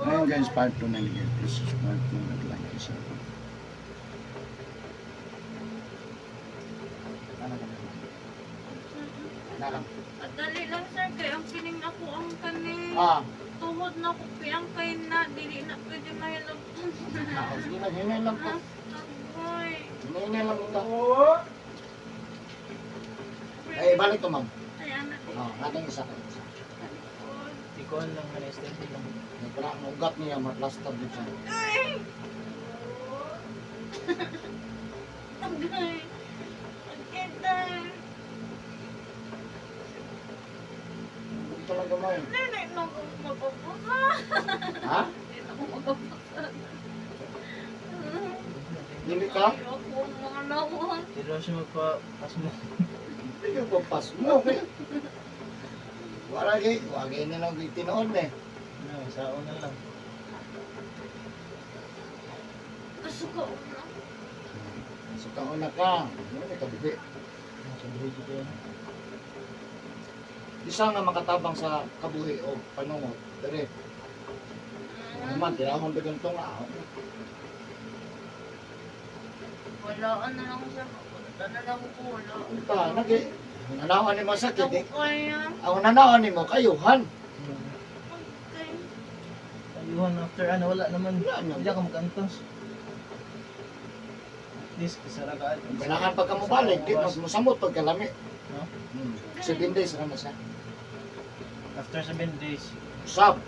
Ngayon guys, part 2 na nila. This is part 2 na lang isa. Nalang. At dali lang sir, kay ang kining ako ang kanin. Tuhod na ko ang kay na, dili na pwede mahilap. Sige lang, hinay lang po. Agoy. Hinay lang po. Ay, balik ko ma'am. Ay, anak. Nating isa ka. Ikuan lang, anesthetic lang. Nagpala ang ugat niya, maplaster din siya. Ay! Agay. Agkita. Ito lang gamay. Dili na ko magpapusa. Ha? Dili na ko magpapusa. Dili ka? Ayoko mga nawan. Hindi daw siya magpa-pas mo. Hindi ka pampas mo. Wagay na lang tinoon eh. Ano, sao na lang. Kasuka ko na. So kauna ka. Ano may kabibi? Sa buhay ko yan. Isa nga makatabang sa kabuhi o panungot. Dali. Naman, tirahon ba ganito nga. Walaan na lang siya. Wala na lang ko. Wala. Punta, nagi. Nanawan ni mo sakit eh. Ako kaya. Ang nanawan ni mo, kayuhan. Okay. Ayuhan after ano, wala naman. Wala naman. Hindi ka mag-antos. At least, kasara ka. Ganahan pagka mo balik, di mas musamot pagkalami. No? 7 days na siya. After 7 days. Usab.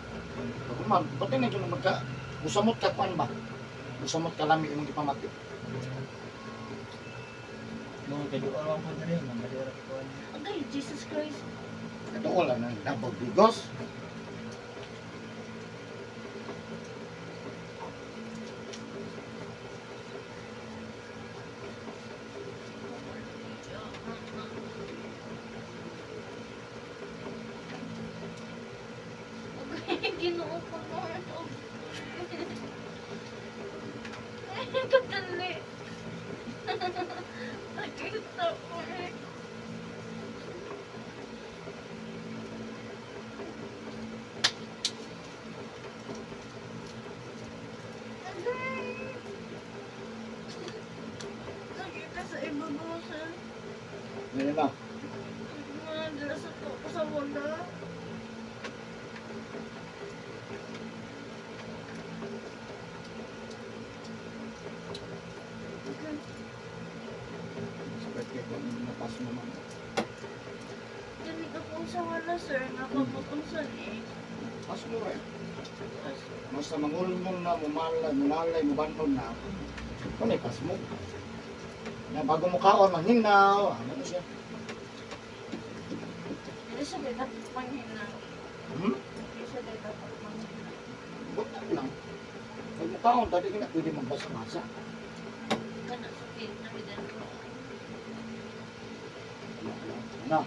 Pagkuman, pati na yun magka, musamot ka kuan ba? Musamot kalami yung ipamati. Nung kaduwa lang po na rin, namadira ko. Okay, Jesus Christ. Ito wala na, nabog bigos. Okay, ginoo ko Lord. Ay, kadali. Nakita ko eh. Nakita sa ibabaw siya. Ngayon na. Mga dala sa to sa wala. Sakit kayo kung napas mo man. Dili ka po sa wala sir. Nakaputusan eh. Pas mo eh. Basta mangulmong na, mumalay, mubanton na. Kung may pas mo. Na bago mo kaon, manghinaw. Ano na siya? Dili siya din dapat manghina. Hmm? Dili siya din dapat manghina. Buta lang. Pag mo kaon, tadi ka na pwede magbasa-basa. Kana sa pin na bidan ko. Ano?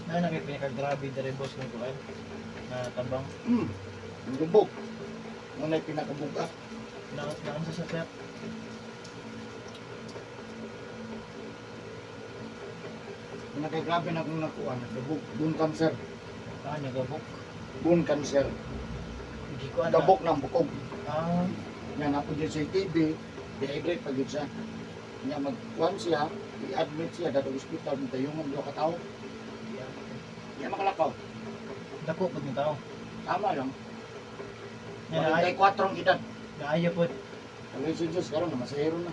Na nakipinakagrabe na rin boss ng kuwan. Na tabang. Ang gubog. Ano yung pinakabuga? Nakansa sa pep. Pinakagrabe na kung nakuha. Nagabog. Bone cancer. Nagabok. Bone cancer. Hindi ko Gabok ng bukog. Ah, Yan ako dyan sa TV. Dehydrate pa dyan siya. Kanya magkuhan siya. I-admit siya dato hospital. Tayungan doon katao. Yan makalakaw. dako po ng tao. Tama lang. Yan, ay, 44 edad. naaya po. Kaya si Diyos, karoon na, masahero na.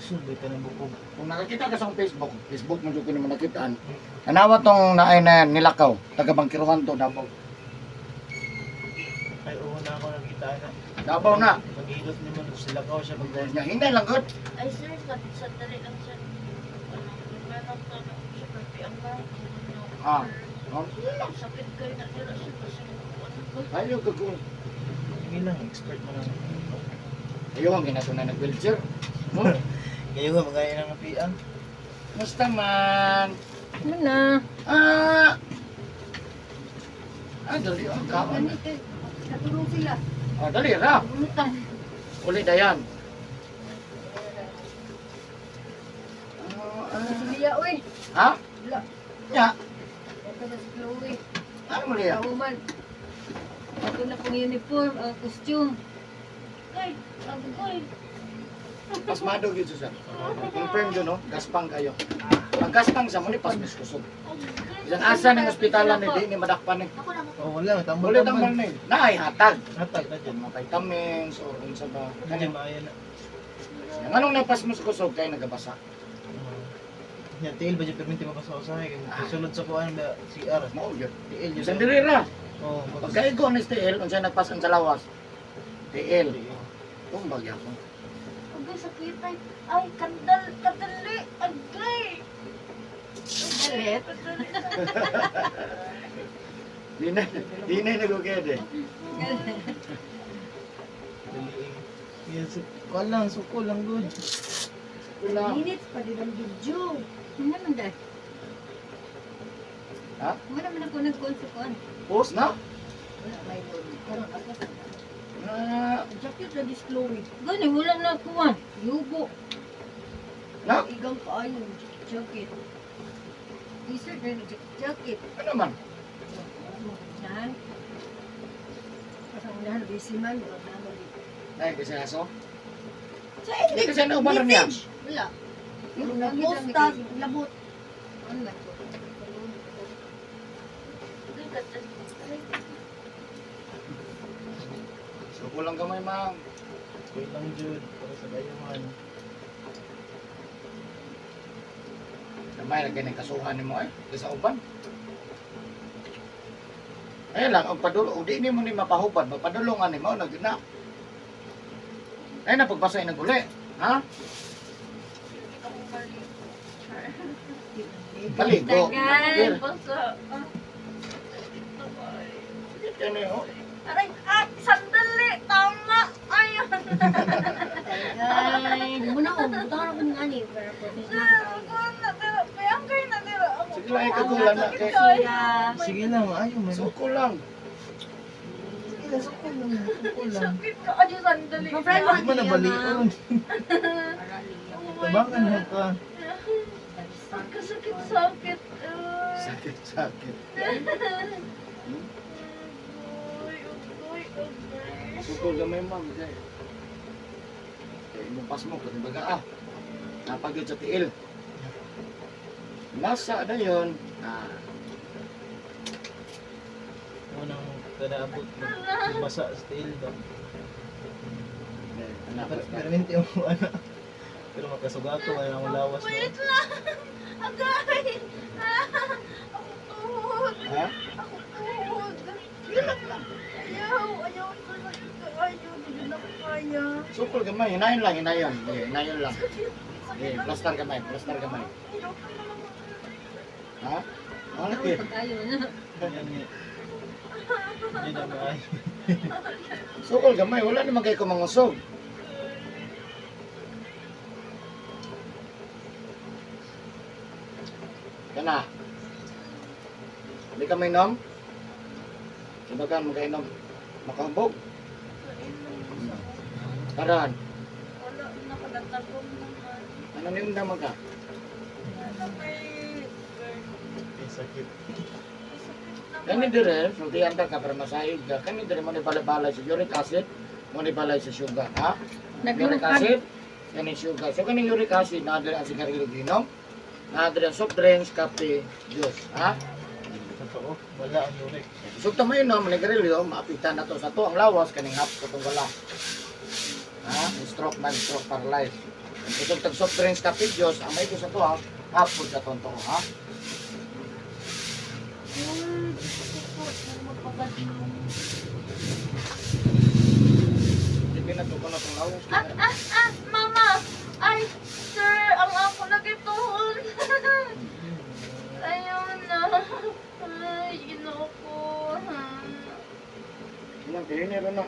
Sulbay ka ng bukog. Kung nakakita ka sa Facebook, Facebook mo dyan ko naman nakitaan. Nanawa tong naay na nilakaw, taga-bangkiruhan to, Davao. Ay, una ako nakita na. Davao na. Pag-ilot naman sila ko siya pag Niya, hindi lang good. Ay sir, sandali lang siya. Meron ka na siya ang ba? Ah. Oh, Sakit kayo na nila siya kasi ayaw ka kung. Sige lang, expert mo lang. Ayaw ang ginato na nag-wheelchair. No? Kayo nga, magaya ng napiang. Basta man. Ano na? Ah, Ah, dali ang kaon. Ganit eh. Katulong sila. Ah, dali ra. Umutan. Uli dayan. Si Lia, uy. Ha? Wala. Ya. Ito na si Chloe. Ano mo niya? Kauman. Ito na pong uniform, costume. Ay, agoy. Pasmado gyud siya. Confirm yun, no? Gaspang kayo. Pag gaspang sa mo ni pasmis kusog. Diyan asa ng ospitalan ni di ni madakpan ni. Ako na mo. Oh, wala, tambal Uli tambal ni. Naay hatag. Hatag na dyan. Mga vitamins or unsa ba. Kanya Kani maayo na. Yang anong napasmus kusog kay nagabasa. Yan, tiil ba dyan perminti mapasawasahe? Kasunod sa kuhaan ba, CR. Mao gyud. Tiil yun. Sa dirira. Oo, Pagkaigo ni STL unsa nagpasan sa lawas. TL. Kung bagya ko. Agay, sakit ay. Ay, kadali. Agay. Galit. Di na nagugede. Yan, kuhaan lang, suko lang good. Wala. Minutes pa din ang video. Ano naman dahil? Ha? Ano naman ako nag-consukan? Post na? Wala, may load. Karang ako sa Na. jacket na this Chloe. Gani, wala na kuwan. Yugo. Na? Igang kaayo, jacket. T-shirt na jacket. Ano man? Unahan. Pasang unahan, busy man. Wala na dito. Nay kasi aso. Sa Hindi kasi ano umano niya. Wala. Postas. Labot. Ano man to? So kulang gamay mang. Wait lang, Jude. Para sa gayuman. Gamay lagi ng kasuhan ni mo ay. Sa uban. Ay lang, ang padulo, di ni mo ni mapahubad, mapadulungan ni mo, nagina. Ay na pagbasay ng uli. Ha? Baligo. Tagal. Basta. Yan eh, oh. Aray, sandali. Tama. Ayun. Ay, muna ko. Buta ka na kung ani. Para professional. Payangkay na nila. Sige lang, ikagulan na kay. Sige lang, ayaw man. Suko lang. Sige lang, suko lang. Suko lang. Sakit ka. Ay, sandali. Ma-friend Hindi mo na balion. Tabangan mo ka. Pagkasakit-sakit. Sakit-sakit. Suko gamay ma'am. Kay imupas mo, pati baga napagod sa tiil. Nasa na yun. Unang kadaabot mo. Basa sa tail ba? Perminti mo ano. Pero magkasugato, wala nang lawas mo. Wait lang. Agay. Ako tuhod. Ha? Ako tuhod. Ayaw ko na ito. Ayaw, hindi na ko kaya. Sukol gamay, hinayon lang, hinayon. Hinayon lang. Plaster gamay, plaster gamay. Ha? Ano Ako eh? pagkayo na. Yan eh. Hindi na maayo. Sukol gamay, wala naman kayo kumangusog. Yan na. Hindi ka mainom? Sabagan mo kainom. Makahubog. Karan. Wala, nakalatagom naman. Ano niyong naman ka? Ano may... May sakit. Kani dire, sultihan ka para masayod ka. Kani dire mo ni balay sa uric acid, mo ni balay sa sugar, ha? Uric acid, kani sugar. So kani uric acid na dire ang sigarilyo ginom. Na dire ang soft drinks, kape, juice, ha? Totoo, wala ang yurik. So tama yun, no, manigarilyo, maapitan na to sa to ang lawas kaning hap ko tong wala. Ha? Stroke man, stroke paralyzed. Ito tag soft drinks, kape, juice, ang may ko sa to ha, hap po sa to, ha? Hindi pinatuko na itong lawas. Mama! Ay, sir, ang ako lagi tuhod. Ayun na. Ay, ino ko. Ilang piniro na.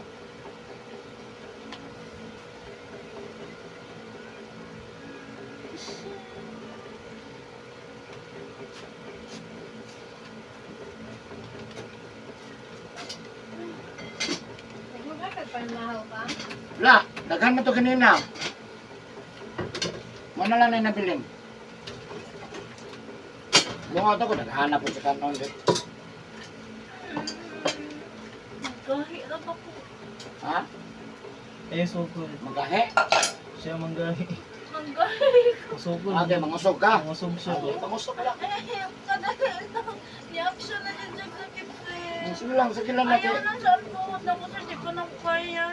Panlahaw ka? Wala, daghan mo to kanina. Mana lang na nabilin. Bunga to ko, naghanap po sa kanon. Gahi na ba ko? Ha? Eh, sukol. Magahe? Siya manggahi. Gahi ko. Sukol. Okay, mangusog ka. Mangusog siya. Okay, mangusog lang. Kadali lang. Reaction na yung sakit eh. Sige lang, sige lang Ayaw natin. na sa tuhod na ko sir, di ko na kaya.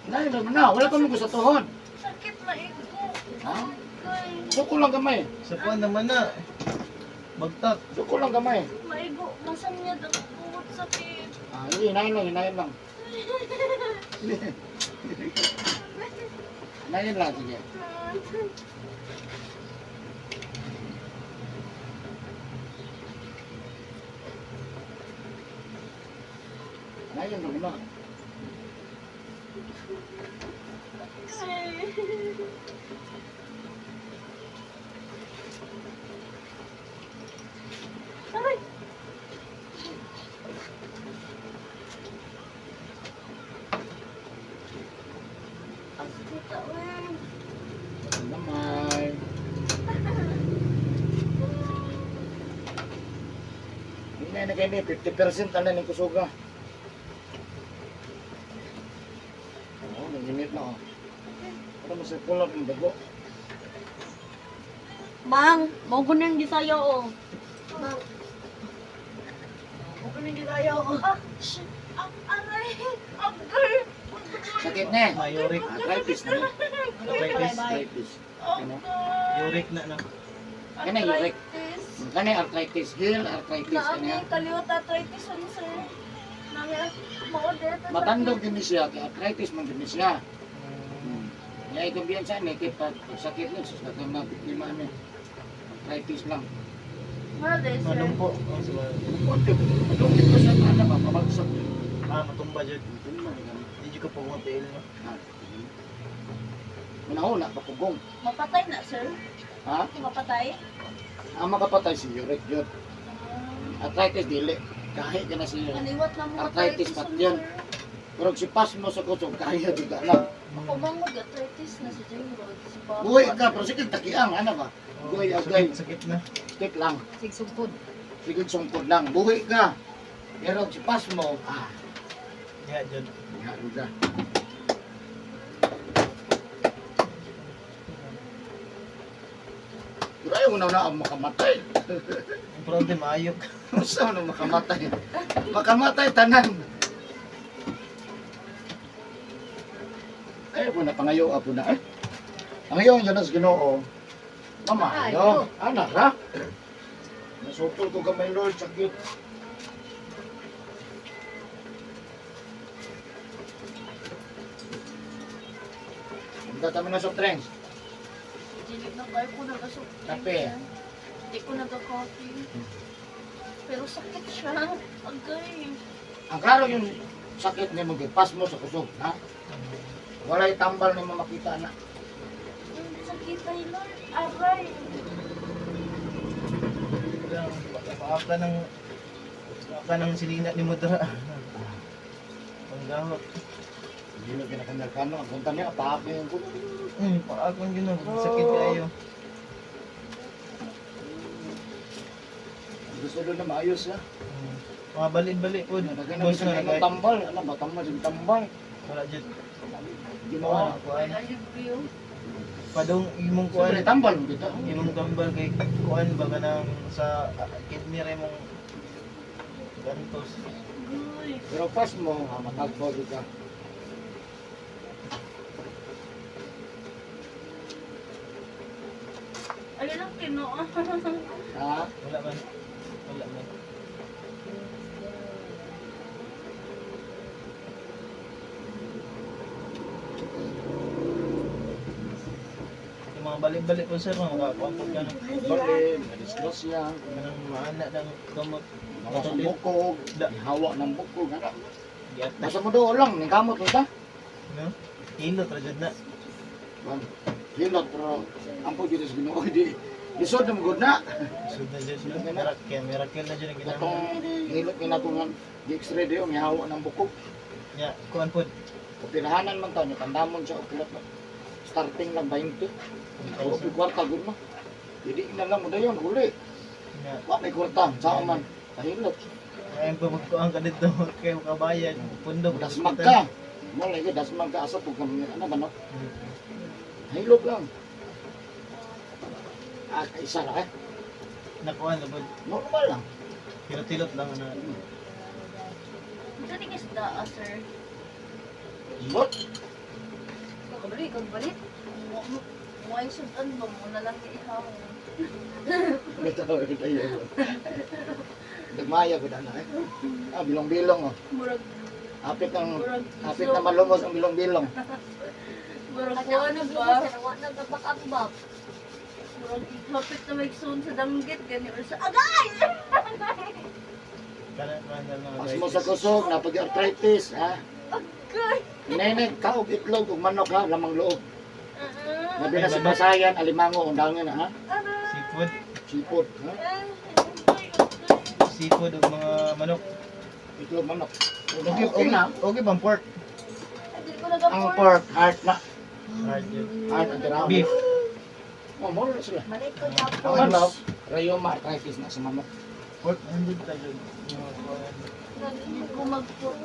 Nay, naman na, wala kami gusto tuhod. Sakit na iko. Ha? Kay, Suko lang gamay. Sa kuwan naman na. Bagtak. Suko lang gamay. maigo, masanyad ang tuhod sakit. Ah, hindi, hinayin lang. Hinayin lang, sige. Hinayin lang na. Aray! Ang kita, wey. Naman. Hindi na kayo 50% na ng kusuga. Oo, naginit na. Para masipulot ng bago. Mang, mau ko nang gisayo oh. Mang, Mau ko nang gisayo oh. shit! Ang aray! Ang girl! Sakit na eh. Uric. Arthritis na. Arthritis. Arthritis. Ang Ano? Uric na na. Ano yung uric? arthritis. Kani arthritis, heel arthritis Naami, kanya. kaliwat arthritis ano sir? Nami, ma-order ta sa- Matandog din siya, kaya arthritis man din siya. Ya ito biyan sa ni kay pag sakit niya sa kama biktima niya. Arthritis lang. Well, sir. Anong po? Ang sa Konti, adungkit ko sa ana ba pabagsak. matumba dyan. Hindi ko po kung tail no. Manahuna papugong. Mapatay na sir? Ha? Mapatay? Ang makapatay si uric yun. Arthritis dili. Kahit ka na si Kaliwat na mga Arthritis pat ano, yan. sir. pero si pas mo sa kusog kaya di ka lang. Ako mangod arthritis na si Jingod. Si Papa. Buhay ka pero sige takiang ano ba? Buhay agay. Sakit na. Tik lang. Sigsugpod. Sige sungkod lang. Buhay ka. Pero si pas mo Ya, dyan. ya udah. Pero ayaw na ang makamatay. Ang problem, ayok. Gusto na makamatay. Makamatay tanan. Ay, po na pangayo po na. Ay, pangayo ang Diyos Ginoo. Mamayo. Anak ha? Nasupol ko gamay Lord, sakit. Ang tatami na soft drinks. Dinig na kayo ko nagasok. Kape. Hindi ko nagka-coffee. Pero sakit siya. Agay. Ang klaro yung sakit ni mo, pas mo sa kusog, ha? Walay tambal ni mo makita na. Ang sakit ay Lord. Agay. Paaka ng silina ni Mudra. Ang gahot. Hindi na kinakanal-kano. Ang punta niya, pahapi yung kuto. Paaka ng gano'n. Sakit kayo. Gusto doon na maayos, ha? Mga balik-balik po. Nagana mo Boss sa na mga nagay. tambal. Ano ba, tambal, yung tambal. Wala dyan. Ginawa. Kuan. Ayun. Padong imong Siyempre, kuan. tambal mo dito. Imong tambal kay kuan baga nang sa kidney rin mong gantos. Uy. Pero pas mo, matagpo dito. Ayun ang kinuha. Ha? Wala man. Wala man. Yung mga balik-balik po sir, makakuha po ka ng Bali, disgrasya. kanang maana ng gamot. Mga sa bukog. Hawa ng bukog. Ano? Giyat na. Nasa mo doon lang, may kamot mo ta. No? Hilot ra jud na. Hilot, pero ang po dito sa Ginoo, di. Isod na magod na. Sud na jud na. Miracle na jud ang Itong ginamit. hilot nga na kung di x-ray diyo, may hawa ng bukog. Ya, kuan po. Operahanan man tayo, tandamon siya, operat na. Starting lang 20. O, kwarta, gud mo. Hindi na lang mo dayon, huli. Nga. Wa may kwarta, saan man. Kahilot. Ayun pa magkuhan ka dito kayo kabayan. Pundok. Dasmag ka. Mo lagi dasmag ka asa pug kami ano ba no? Hilot lang. Ah, isa ra ka. Nakuhan na ba? Normal lang. Tilot-tilot lang na. Saan yung isda, sir? Hilot. Kabali, kabalit. Muay sudan mo, muna lang ihaw. Bitaw tayo. Dagmaya gud ana eh. Ah, bilong-bilong oh. Murag, Apit ang murag, apit na malungos ang bilong-bilong. murag ko ano ba? Wala nagkapakambak. Murag ikapit na may sun sa danggit, gani or sa agay! Kana mga Pas mo sa kusog, napag-arthritis ha. Agay! Nene, kaog itlog ug manok ha, lamang loob. Labi na sa basayan, alimango, undangin ha. seafood. Sipot ha. Seafood ug mga manok. Itlog manok. Okay na. Okay bang pork? Hindi ko Ang nag-afford. pork, heart na. Hard yun. Heart ang tirahan. Beef. Oh, mura na sila. Malik ko Ang na manok, rayoma arthritis na sa manok. Pork 100 tayo. Mga kuhan. Hindi ko mag-afford.